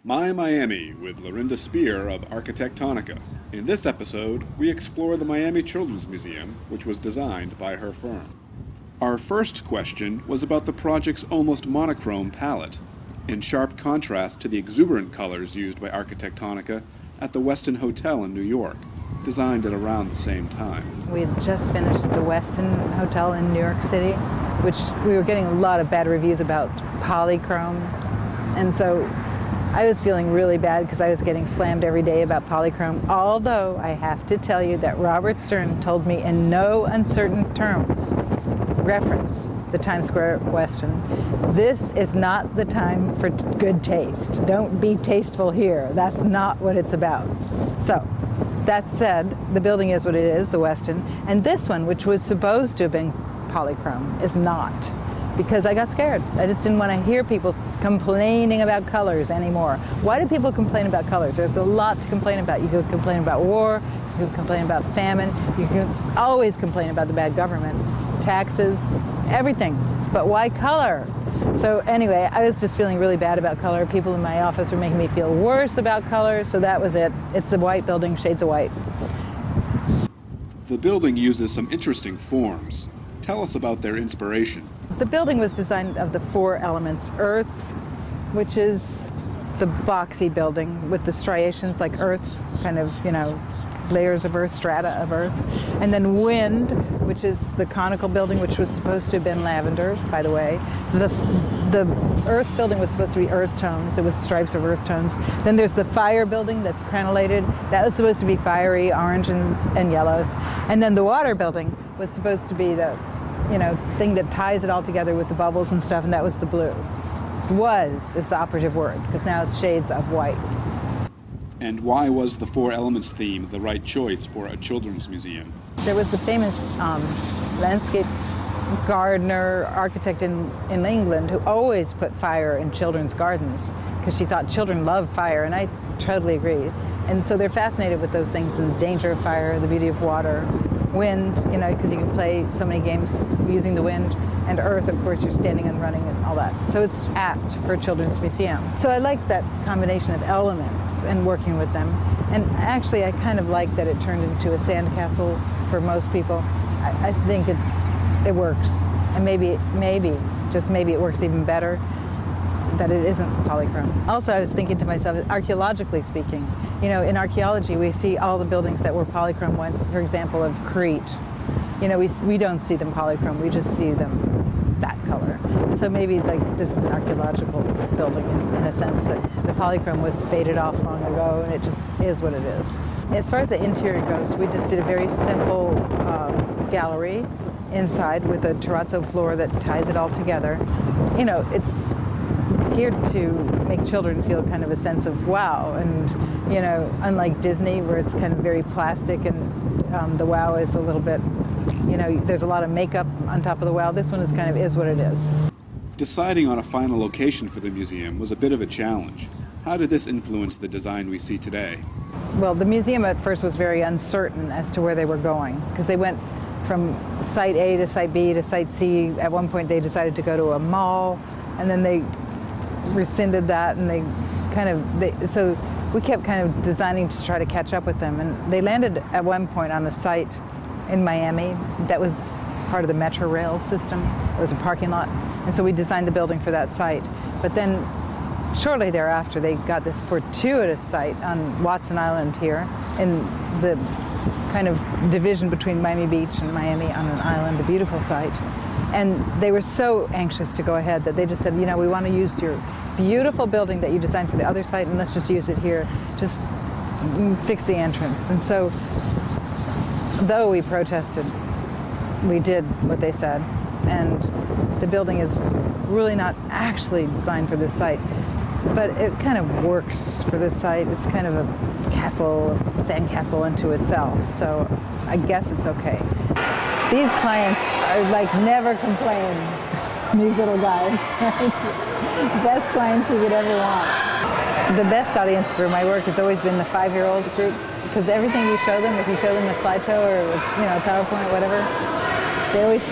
My Miami with Laurinda Spear of Architectonica. In this episode, we explore the Miami Children's Museum, which was designed by her firm. Our first question was about the project's almost monochrome palette, in sharp contrast to the exuberant colors used by Architectonica at the Westin Hotel in New York, designed at around the same time. We had just finished the Westin Hotel in New York City, which we were getting a lot of bad reviews about polychrome, and so I was feeling really bad because I was getting slammed every day about polychrome, although I have to tell you that Robert Stern told me in no uncertain terms, reference the Times Square Westin, this is not the time for good taste. Don't be tasteful here. That's not what it's about. So, that said, the building is what it is, the Westin, and this one, which was supposed to have been polychrome, is not. Because I got scared. I just didn't want to hear people complaining about colors anymore. Why do people complain about colors? There's a lot to complain about. You could complain about war, you could complain about famine, you can always complain about the bad government, taxes, everything. But why color? So anyway, I was just feeling really bad about color. People in my office were making me feel worse about color, so that was it. It's the white building, shades of white. The building uses some interesting forms. Tell us about their inspiration. The building was designed of the four elements: earth, which is the boxy building with the striations like earth, kind of, you know, layers of earth, strata of earth. And then wind, which is the conical building, which was supposed to have been lavender, by the way. The earth building was supposed to be earth tones. It was stripes of earth tones. Then there's the fire building that's crenellated. That was supposed to be fiery, orange and yellows. And then the water building was supposed to be the, you know, thing that ties it all together with the bubbles and stuff, and that was the blue. Was is the operative word, because now it's shades of white. And why was the Four Elements theme the right choice for a children's museum? There was the famous landscape gardener, architect in England who always put fire in children's gardens because she thought children love fire, and I totally agree. And so they're fascinated with those things, the danger of fire, the beauty of water, wind, you know, because you can play so many games using the wind, and earth, of course, you're standing and running and all that. So it's apt for a children's museum. So I like that combination of elements and working with them. And actually, I kind of like that it turned into a sandcastle for most people. I think it works. And maybe, just maybe it works even better that it isn't polychrome. Also, I was thinking to myself, archaeologically speaking, you know, in archaeology, we see all the buildings that were polychrome once, for example, of Crete. You know, we don't see them polychrome, we just see them that color. So maybe like this is an archaeological building in a sense that the polychrome was faded off long ago, and it just is what it is. As far as the interior goes, we just did a very simple gallery inside with a terrazzo floor that ties it all together. You know, it's geared to make children feel kind of a sense of wow, and, you know, unlike Disney where it's kind of very plastic and the wow is a little bit, you know, there's a lot of makeup on top of the wow. This one is kind of is what it is. Deciding on a final location for the museum was a bit of a challenge. How did this influence the design we see today? Well, the museum at first was very uncertain as to where they were going, because they went from site A to site B to site C. At one point they decided to go to a mall, and then they rescinded that, and so we kept kind of designing to try to catch up with them, and they landed at one point on a site in Miami that was part of the Metro Rail system. It was a parking lot, and so we designed the building for that site. But then shortly thereafter they got this fortuitous site on Watson Island here, in the kind of division between Miami Beach and Miami on an island, a beautiful site. And they were so anxious to go ahead that they just said, you know, we want to use your beautiful building that you designed for the other site, and let's just use it here. Just fix the entrance. And so, though we protested, we did what they said. And the building is really not actually designed for this site, but it kind of works for this site. It's kind of a castle, sandcastle unto itself. So I guess it's okay. These clients are like never complain, these little guys, right? Best clients you could ever want. The best audience for my work has always been the 5-year-old group, because everything you show them, if you show them a slideshow or, you know, PowerPoint or whatever, they always